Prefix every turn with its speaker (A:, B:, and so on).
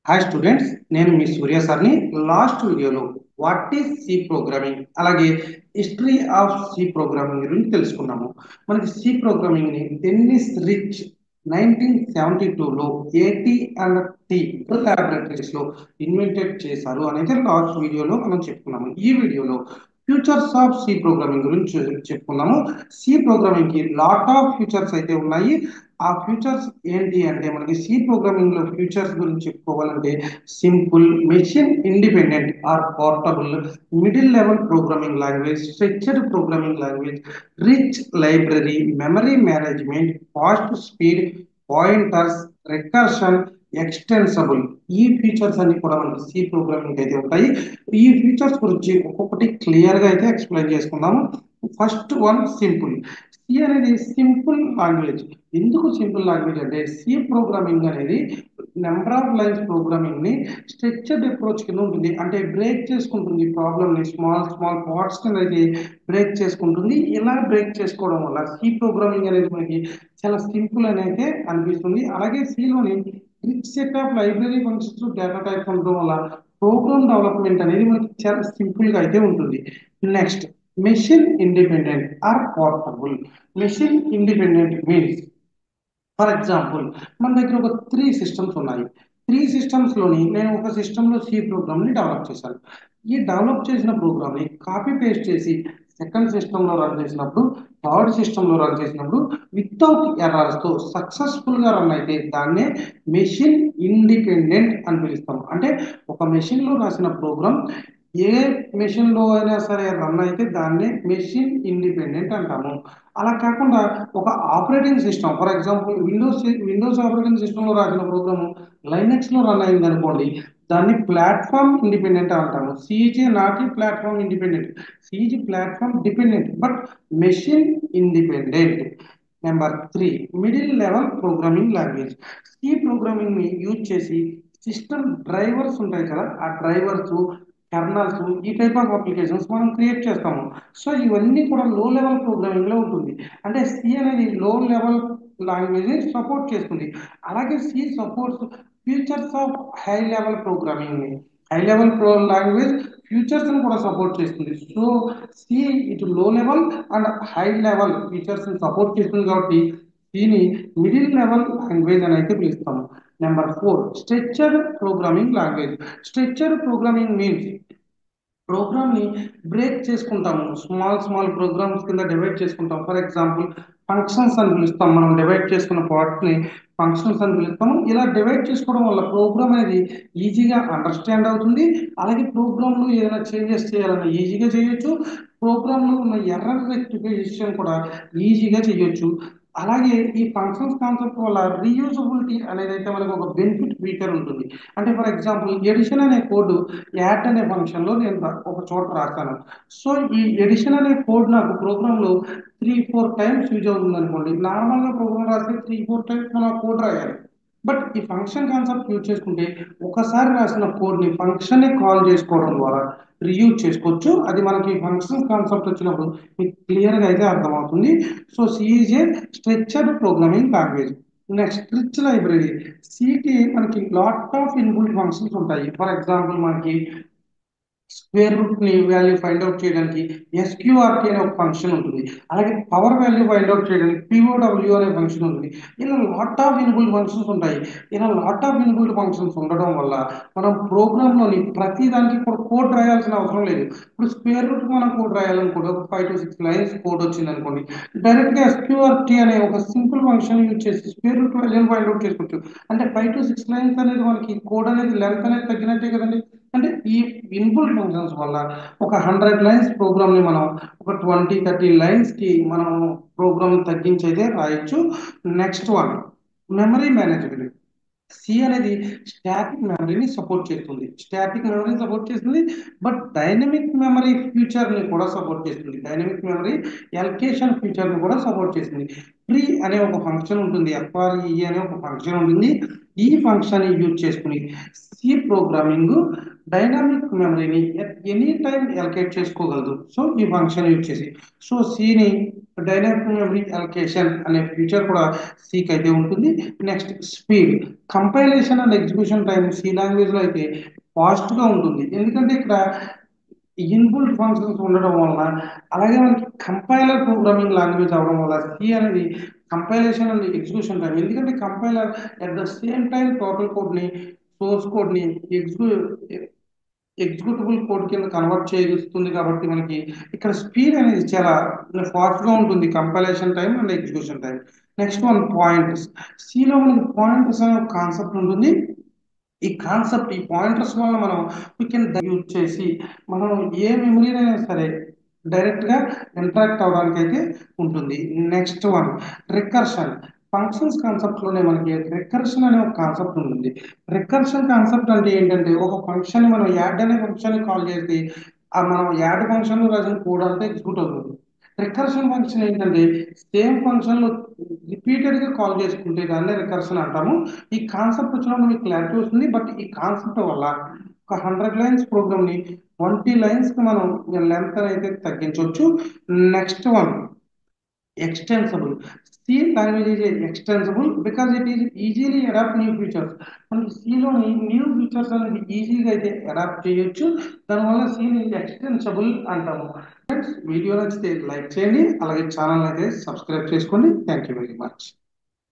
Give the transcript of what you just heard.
A: Hi students, నేను మీ సూర్య సార్ని. Last వీడియోలో వాట్ ఈస్ సి ప్రోగ్రామింగ్, అలాగే హిస్టరీ ఆఫ్ సి ప్రోగ్రామింగ్ గురించి తెలుసుకున్నాము. మనకి సి ప్రోగ్రామింగ్ ని డెన్నిస్ రిచ్ 1972లో ఏటీ అండ్ టీ లాబొరేటరీస్ లో ఇన్వెంటెడ్ చేశారు అనేది లాస్ట్ వీడియోలో మనం చెప్పుకున్నాము. ఈ వీడియోలో ఫ్యూచర్స్ ఆఫ్ సి ప్రోగ్రామింగ్ గురించి చెప్పుకున్నాము. సి ప్రోగ్రామింగ్ కి లాట్ ఆఫ్ ఫ్యూచర్స్ అయితే ఉన్నాయి. ఆ ఫ్యూచర్స్ ఏంటి అంటే, మనకి సి ప్రోగ్రామింగ్ లో ఫ్యూచర్స్ గురించి చెప్పుకోవాలంటే simple, machine independent or portable, middle level programming language, structured programming language, rich library, memory management, fast speed, pointers, recursion, extensible. ఈ ఫీచర్స్ అన్ని కూడా మనకి సి ప్రోగ్రామింగ్ అయితే ఉంటాయి. ఈ ఫీచర్స్ గురించి ఒక్కొక్కటి క్లియర్ గా అయితే ఎక్స్ప్లెయిన్ చేసుకుందాము. First one, simple. సి అనేది సింపుల్ లాంగ్వేజ్. ఎందుకు సింపుల్ లాంగ్వేజ్ అంటే, సి ప్రోగ్రామింగ్ అనేది నెంబర్ ఆఫ్ లైన్స్ ప్రోగ్రామింగ్ ని స్ట్రక్చర్డ్ అప్రోచ్ కింద ఉంటుంది. అంటే బ్రేక్ చేసుకుంటుంది ప్రాబ్లమ్ ని, స్మాల్ స్మాల్ పార్ట్స్ కింద అయితే బ్రేక్ చేసుకుంటుంది. ఇలా బ్రేక్ చేసుకోవడం వల్ల సి ప్రోగ్రామింగ్ అనేది మనకి చాలా సింపుల్ అని అయితే అనిపిస్తుంది. అలాగే సిలోని rich set of library functions, data types ఉండడం వల్ల ప్రోగ్రామ్ డెవలప్మెంట్ అనేది మనకి చాలా సింపుల్ గా అయితే ఉంటుంది. Next, machine independent or portable. Machine independent means, for example, మన దగ్గర ఒక 3 సిస్టమ్స్ ఉన్నాయి. 3 సిస్టమ్స్ లోని నేను ఒక సిస్టంలో సి ప్రోగ్రామ్ ని డెవలప్ చేశాను. ఈ డెవలప్ చేసిన ప్రోగ్రామ్ ని కాపీ పేస్ట్ చేసి సెకండ్ సిస్టమ్ లో రన్ చేసినప్పుడు, థర్డ్ సిస్టమ్ లో రన్ చేసినప్పుడు వితౌట్ ఎర్రర్స్ తో సక్సెస్ఫుల్ గా రన్ అయితే దాన్నే మెషిన్ ఇండిపెండెంట్ అని పిలుస్తాం. అంటే ఒక మెషిన్ లో రాసిన ప్రోగ్రామ్ ఏ మెషిన్ లో అయినా సరే రన్ అయితే దాన్నే మెషిన్ ఇండిపెండెంట్ అంటాము. అలా కాకుండా ఒక operating system, for example Windows operating system లో రాసిన ప్రోగ్రామ్ లైనక్స్ లో రన్ అయింది అనుకోండి, దాన్ని ప్లాట్ఫామ్ ఇండిపెండెంట్ అంటాము. సిఈజీ నాట్ ఈ platform independent, C is platform dependent but machine independent. Number 3, middle level programming language. C programming ని యూజ్ చేసి సిస్టమ్ డ్రైవర్స్ ఉంటాయి కదా, ఆ డ్రైవర్స్, కర్నల్స్, ఈ టైప్ ఆఫ్ అప్లికేషన్స్ మనం క్రియేట్ చేస్తాము. సో ఇవన్నీ కూడా లో లెవెల్ ప్రోగ్రామింగ్ లో ఉంటుంది. అంటే సి అనేది లో లెవెల్ లాంగ్వేజ్ ని సపోర్ట్ చేస్తుంది. అలాగే C supports features of high level programming ని. హై లెవెల్ లాంగ్వేజ్ ఫ్యూచర్స్ ని కూడా సపోర్ట్ చేస్తుంది. సో సి ఇటు low level and high level features ని సపోర్ట్ చేస్తుంది కాబట్టి దీని మిడిల్ లెవెల్ లాంగ్వేజ్ అని అయితే పిలుస్తాము. Number 4, structured programming language. Structured programming means program ని బ్రేక్ చేసుకుంటాము, స్మాల్ స్మాల్ ప్రోగ్రామ్స్ కింద డివైడ్ చేసుకుంటాం. ఫర్ ఎగ్జాంపుల్, ఫంక్షన్స్ అని పిలుస్తాం. మనం డివైడ్ చేసుకున్న పార్ట్ ని ఫంక్షన్స్ అని పిలుస్తాము. ఇలా డివైడ్ చేసుకోవడం వల్ల ప్రోగ్రామ్ అనేది ఈజీగా అండర్స్టాండ్ అవుతుంది. అలాగే ప్రోగ్రామ్ లో ఏదైనా చేంజెస్ చేయాలన్నా ఈజీగా చేయొచ్చు. ప్రోగ్రామ్ లో ఉన్న ఎర్రర్ రెక్టిఫికేషన్ కూడా ఈజీగా చేయొచ్చు. అలాగే ఈ ఫంక్షన్స్ కాన్సెప్ట్ వల్ల రీయూజబిలిటీ అనేది అయితే మనకు ఒక బెనిఫిట్ ఫీచర్ ఉంటుంది. అంటే ఫర్ ఎగ్జాంపుల్, ఎడిషన్ అనే కోడ్ యాడ్ అనే ఫంక్షన్ లో నేను ఒక చోట రాస్తాను. సో ఈ ఎడిషన్ అనే కోడ్ నాకు ప్రోగ్రామ్ లో 3-4 టైమ్స్ యూజ్ అవుతుంది అనుకోండి. నార్మల్ గా ప్రోగ్రామ్ రాస్తే 3-4 టైమ్స్ మనం కోడ్ రాయాలి. బట్ ఈ ఫంక్షన్ కాన్సెప్ట్ యూజ్ చేసుకుంటే ఒకసారి రాసిన కోడ్ ని ఫంక్షన్ ని కాల్ చేసుకోవడం ద్వారా రీయూజ్ చేసుకోవచ్చు. అది మనకి ఫంక్షన్ కాన్సెప్ట్ వచ్చినప్పుడు మీకు క్లియర్ గా అయితే అర్థమవుతుంది. So C is a structured programming language. Next, rich library. సికి మనకి లాట్ ఆఫ్ ఇన్బుల్ట్ ఫంక్షన్స్ ఉంటాయి. ఫర్ ఎగ్జాంపుల్, మనకి స్క్వేర్ రూట్ ని వాల్యూ ఫైండ్ అవుట్ చేయడానికి ఎస్క్యూఆర్టీ అనే ఒక ఫంక్షన్ ఉంటుంది. అలాగే పవర్ వాల్యూ ఫైండ్ అవుట్ చేయడానికి పిఓడబ్ల్యూ అనే ఫంక్షన్ ఉంటుంది. ఇలా లాట్ ఆఫ్ ఇన్బుల్ట్ ఫంక్షన్స్ ఉంటాయి. ఇలా లాట్ ఆఫ్ ఇన్బుల్ట్ ఫంక్షన్స్ ఉండడం వల్ల మనం ప్రోగ్రామ్ లోని ప్రతి దానికి కూడా కోడ్ రాయాల్సిన అవసరం లేదు. ఇప్పుడు స్క్వేర్ రూట్ మనం కోడ్ రాయాలనుకోండి, ఒక 5 to 6 లైన్స్ కోడ్ వచ్చింది అనుకోండి, డైరెక్ట్ గా ఎస్క్యూఆర్టీ అనే ఒక సింపుల్ ఫంక్షన్ యూజ్ చేసి స్క్వేర్ రూట్ వాల్యూని ఫైండ్ అవుట్ చేసుకోవచ్చు. అంటే 5 to 6 లైన్స్ అనేది మనకి కోడ్ అనేది లెంత్ అనేది తగ్గినట్టే కదండి. అంటే ఈ ఇన్పుట్ ఫంక్షన్స్ వల్ల ఒక 100 లైన్స్ ప్రోగ్రామ్ ని మనం ఒక 20-30 లైన్స్ కి మనం ప్రోగ్రామ్ తగ్గించి అయితే రాయొచ్చు. Next one, memory management. C అనేది స్టాటిక్ మెమరీని సపోర్ట్ చేస్తుంది. స్టాటిక్ మెమరీని సపోర్ట్ చేస్తుంది, బట్ డైనమిక్ మెమరీ ఫ్యూచర్ ని కూడా సపోర్ట్ చేస్తుంది. డైనమిక్ మెమరీ ఎల్కేషన్ ఫ్యూచర్ ని కూడా సపోర్ట్ చేస్తుంది. ఫ్రీ అనే ఒక ఫంక్షన్ ఉంటుంది, ఎఫ్ఆర్ఈ అనే ఒక ఫంక్షన్ ఉంటుంది. ఈ ఫంక్షన్ యూజ్ చేసుకుని సి ప్రోగ్రామింగ్ డైనమిక్ మెమరీని ఎట్ ఎనీ టైం ఎలకేట్ చేసుకోగలదు. సో ఈ ఫంక్షన్ యూజ్ చేసి, సో సిని డైనమిక్ మెమరీ అలొకేషన్ అనే ఫీచర్ కూడా సీక్ అయితే ఉంటుంది. Next speed, compilation and execution time C language లో అయితే ఫాస్ట్ గా ఉంటుంది. ఎందుకంటే ఇక్కడ ఇన్బుల్ట్ ఫంక్షన్స్ ఉండడం వలన, అలాగే మనకి కంపైలర్ ప్రోగ్రామింగ్ లాంగ్వేజ్ అవడం వల్ల సి అనేది కంపైలేషన్ అండ్ ఎగ్జిక్యూషన్ టైం, ఎందుకంటే compiler at the same time total code ని, సోర్స్ కోడ్ ని ఎగ్జిక్యూటబుల్ కోడ్ కింద కన్వర్ట్ చేస్తుంది. కాబట్టి మనకి ఇక్కడ స్పీడ్ అనేది చాలా ఫాస్ట్ గా ఉంటుంది, compilation time and execution time. Next one pointers. సిలో మనకి పాయింటర్స్ అనే ఒక కాన్సెప్ట్ ఉంటుంది. ఈ పాయింటర్స్ వల్ల మనం వీ కెన్ యూజ్ చేసి మనం ఏ మెమరీనైనా సరే డైరెక్ట్ గా ఇంటరాక్ట్ అవడానికి అయితే ఉంటుంది. Next one recursion. Functions concept లోనే మనకి రికర్షన్ అనే ఒక కాన్సెప్ట్ ఉంటుంది. రికర్షన్ కాన్సెప్ట్ అంటే ఏంటంటే, ఒక ఫంక్షన్ మనం యాడ్ అనే ఫంక్షన్ కాల్ చేసి మనం యాడ్ ఫంక్షన్ లో రాసిన కోడ్ అంతా ఎగ్జిక్యూట్ అవుతుంది. రికర్షన్ ఫంక్షన్ ఏంటంటే, సేమ్ ఫంక్షన్ లో రిపీటెడ్ గా కాల్ చేసుకుంటే దాన్ని రికర్షన్ అంటాము. ఈ కాన్సెప్ట్ వచ్చినప్పుడు మీకు క్లారిటీ వస్తుంది. బట్ ఈ కాన్సెప్ట్ వల్ల ఒక 100 లైన్స్ ప్రోగ్రామ్ ని 20 లైన్స్ కి మనం లెంత్ అయితే తగ్గించవచ్చు. Next one extensible. C language is extensible because it is easily adapt new features. మనకి సిలోని న్యూ ఫీచర్స్ అనేది ఈజీగా అయితే అడాప్ట్ చేయొచ్చు. దానివల్ల సిని ఎక్స్టెన్సిబుల్ అంటాము. ఫ్రెండ్స్, వీడియో నచ్చితే లైక్ చేయండి, అలాగే ఛానల్ అయితే సబ్స్క్రైబ్ చేసుకోండి. Thank you very much.